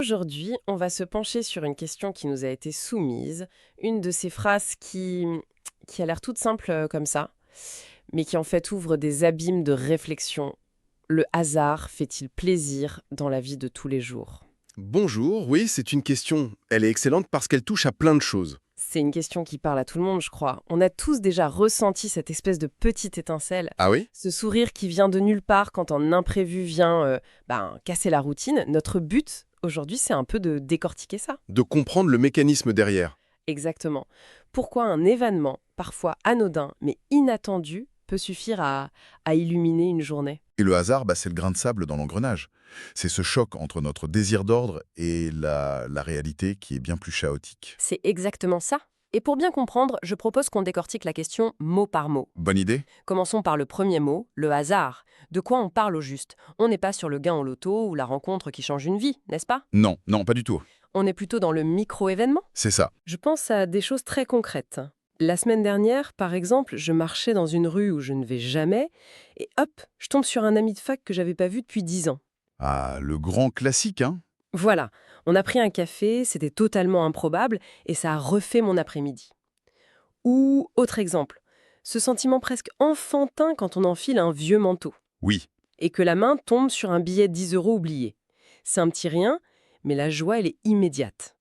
Aujourd'hui, on va se pencher sur une question qui nous a été soumise, une de ces phrases qui a l'air toute simple comme ça, mais qui en fait ouvre des abîmes de réflexion. Le hasard fait-il plaisir dans la vie de tous les jours? Bonjour, oui, c'est une question. Elle est excellente parce qu'elle touche à plein de choses. C'est une question qui parle à tout le monde, je crois. On a tous déjà ressenti cette espèce de petite étincelle, Ah oui? ce sourire qui vient de nulle part quand un imprévu vient casser la routine. Notre but aujourd'hui, c'est un peu de décortiquer ça. De comprendre le mécanisme derrière. Exactement. Pourquoi un événement, parfois anodin, mais inattendu, peut suffire à illuminer une journée? Et le hasard, c'est le grain de sable dans l'engrenage. C'est ce choc entre notre désir d'ordre et la réalité qui est bien plus chaotique. C'est exactement ça. Et pour bien comprendre, je propose qu'on décortique la question mot par mot. Bonne idée? Commençons par le premier mot, le hasard. De quoi on parle au juste? On n'est pas sur le gain au loto ou la rencontre qui change une vie, n'est-ce pas? Non, non, pas du tout. On est plutôt dans le micro-événement. C'est ça. Je pense à des choses très concrètes. La semaine dernière, par exemple, je marchais dans une rue où je ne vais jamais, et hop, je tombe sur un ami de fac que j'avais pas vu depuis 10 ans. Ah, le grand classique, hein? Voilà, on a pris un café, c'était totalement improbable, et ça a refait mon après-midi. Ou, autre exemple, ce sentiment presque enfantin quand on enfile un vieux manteau, Oui. et que la main tombe sur un billet de 10 € oublié. C'est un petit rien, mais la joie, elle est immédiate.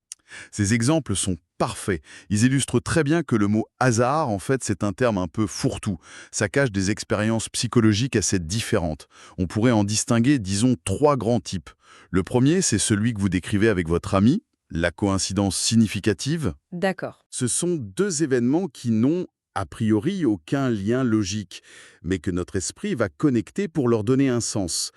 Ces exemples sont parfaits. Ils illustrent très bien que le mot hasard, en fait, c'est un terme un peu fourre-tout. Ça cache des expériences psychologiques assez différentes. On pourrait en distinguer, disons, trois grands types. Le premier, c'est celui que vous décrivez avec votre ami, la coïncidence significative. D'accord. Ce sont deux événements qui n'ont, a priori, aucun lien logique, mais que notre esprit va connecter pour leur donner un sens.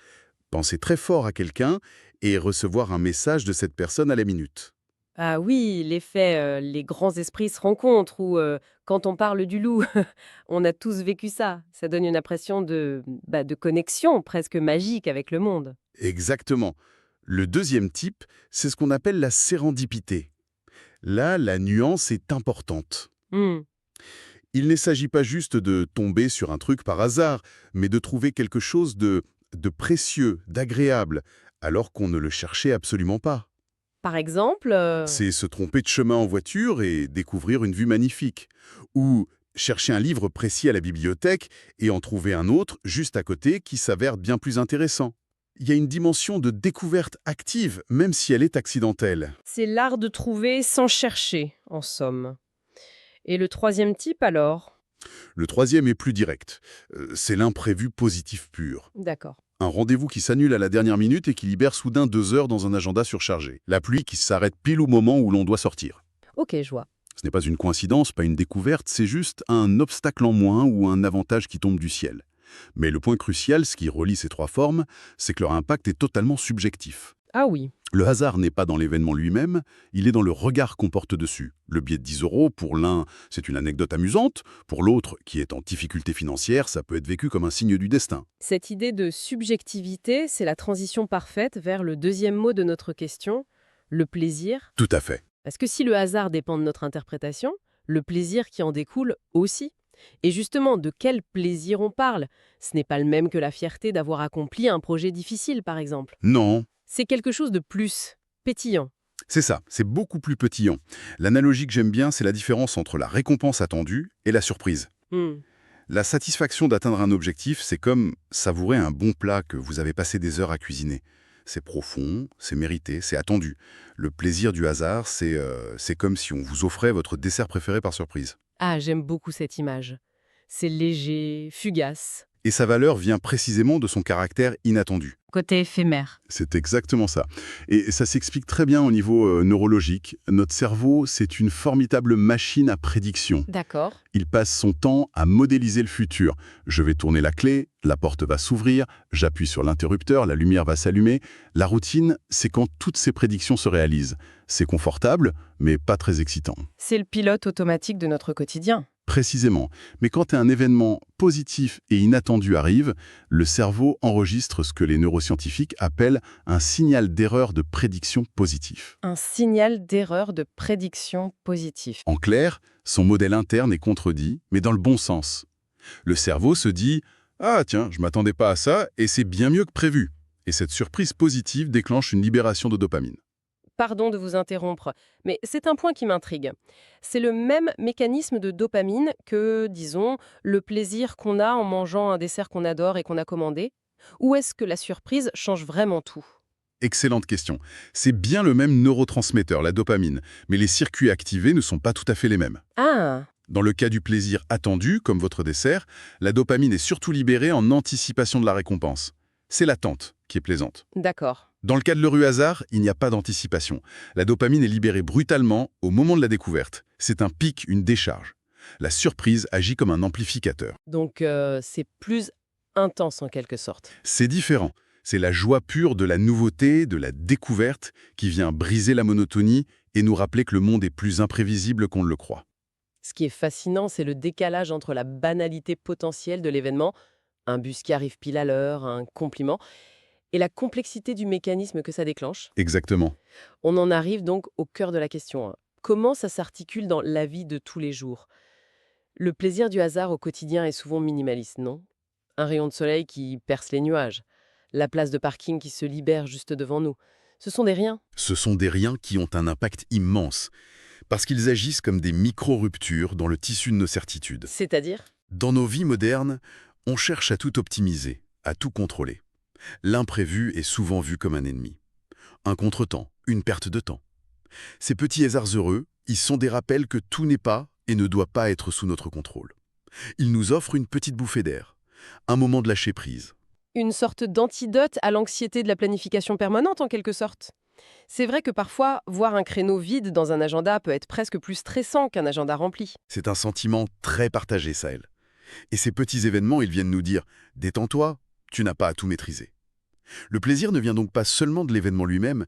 Penser très fort à quelqu'un et recevoir un message de cette personne à la minute. Ah oui, l'effet les grands esprits se rencontrent, ou quand on parle du loup, on a tous vécu ça. Ça donne une impression de connexion presque magique avec le monde. Exactement. Le deuxième type, c'est ce qu'on appelle la sérendipité. Là, la nuance est importante. Hmm. Il ne s'agit pas juste de tomber sur un truc par hasard, mais de trouver quelque chose de précieux, d'agréable, alors qu'on ne le cherchait absolument pas. Par exemple, C'est se tromper de chemin en voiture et découvrir une vue magnifique. Ou chercher un livre précis à la bibliothèque et en trouver un autre juste à côté qui s'avère bien plus intéressant. Il y a une dimension de découverte active, même si elle est accidentelle. c'est l'art de trouver sans chercher, en somme. Et le troisième type alors? Le troisième est plus direct. C'est l'imprévu positif pur. D'accord. Un rendez-vous qui s'annule à la dernière minute et qui libère soudain 2 heures dans un agenda surchargé. La pluie qui s'arrête pile au moment où l'on doit sortir. Ok, je vois. Ce n'est pas une coïncidence, pas une découverte, c'est juste un obstacle en moins ou un avantage qui tombe du ciel. Mais le point crucial, ce qui relie ces trois formes, c'est que leur impact est totalement subjectif. Ah oui. Le hasard n'est pas dans l'événement lui-même, il est dans le regard qu'on porte dessus. Le billet de 10 €, pour l'un, c'est une anecdote amusante, pour l'autre, qui est en difficulté financière, ça peut être vécu comme un signe du destin. Cette idée de subjectivité, c'est la transition parfaite vers le deuxième mot de notre question, le plaisir. Tout à fait. Parce que si le hasard dépend de notre interprétation, le plaisir qui en découle aussi. Et justement, de quel plaisir on parle? Ce n'est pas le même que la fierté d'avoir accompli un projet difficile, par exemple. Non, C'est quelque chose de plus pétillant. c'est ça, c'est beaucoup plus pétillant. L'analogie que j'aime bien, c'est la différence entre la récompense attendue et la surprise. Hmm. La satisfaction d'atteindre un objectif, c'est comme savourer un bon plat que vous avez passé des heures à cuisiner. C'est profond, c'est mérité, c'est attendu. Le plaisir du hasard, c'est comme si on vous offrait votre dessert préféré par surprise. Ah, j'aime beaucoup cette image. C'est léger, fugace. Et sa valeur vient précisément de son caractère inattendu. Côté éphémère. C'est exactement ça. Et ça s'explique très bien au niveau neurologique. Notre cerveau, c'est une formidable machine à prédiction. D'accord. Il passe son temps à modéliser le futur. Je vais tourner la clé, la porte va s'ouvrir, j'appuie sur l'interrupteur, la lumière va s'allumer. La routine, c'est quand toutes ces prédictions se réalisent. C'est confortable, mais pas très excitant. C'est le pilote automatique de notre quotidien. Précisément. Mais quand un événement positif et inattendu arrive, le cerveau enregistre ce que les neuroscientifiques appellent un signal d'erreur de prédiction positif. Un signal d'erreur de prédiction positif. En clair, son modèle interne est contredit, mais dans le bon sens. Le cerveau se dit « Ah tiens, je m'attendais pas à ça, et c'est bien mieux que prévu ». Et cette surprise positive déclenche une libération de dopamine. Pardon de vous interrompre, mais c'est un point qui m'intrigue. C'est le même mécanisme de dopamine que, disons, le plaisir qu'on a en mangeant un dessert qu'on adore et qu'on a commandé? Ou est-ce que la surprise change vraiment tout? Excellente question. C'est bien le même neurotransmetteur, la dopamine, mais les circuits activés ne sont pas tout à fait les mêmes. Ah, Dans le cas du plaisir attendu, comme votre dessert, la dopamine est surtout libérée en anticipation de la récompense. C'est l'attente qui est plaisante. d'accord. Dans le cas de l'heureux hasard, il n'y a pas d'anticipation. La dopamine est libérée brutalement au moment de la découverte. C'est un pic, une décharge. La surprise agit comme un amplificateur. Donc c'est plus intense en quelque sorte. C'est différent. C'est la joie pure de la nouveauté, de la découverte, qui vient briser la monotonie et nous rappeler que le monde est plus imprévisible qu'on ne le croit. Ce qui est fascinant, c'est le décalage entre la banalité potentielle de l'événement, un bus qui arrive pile à l'heure, un compliment, et la complexité du mécanisme que ça déclenche. Exactement. On en arrive donc au cœur de la question, hein. Comment ça s'articule dans la vie de tous les jours? Le plaisir du hasard au quotidien est souvent minimaliste, non? Un rayon de soleil qui perce les nuages, la place de parking qui se libère juste devant nous. Ce sont des riens. Ce sont des riens qui ont un impact immense, parce qu'ils agissent comme des micro-ruptures dans le tissu de nos certitudes. C'est-à-dire? Dans nos vies modernes, on cherche à tout optimiser, à tout contrôler. L'imprévu est souvent vu comme un ennemi. Un contretemps, une perte de temps. Ces petits hasards heureux, ils sont des rappels que tout n'est pas et ne doit pas être sous notre contrôle. Ils nous offrent une petite bouffée d'air, un moment de lâcher prise. Une sorte d'antidote à l'anxiété de la planification permanente, en quelque sorte. C'est vrai que parfois, voir un créneau vide dans un agenda peut être presque plus stressant qu'un agenda rempli. C'est un sentiment très partagé, Sahel. Et ces petits événements, ils viennent nous dire « Détends-toi, tu n'as pas à tout maîtriser ». Le plaisir ne vient donc pas seulement de l'événement lui-même,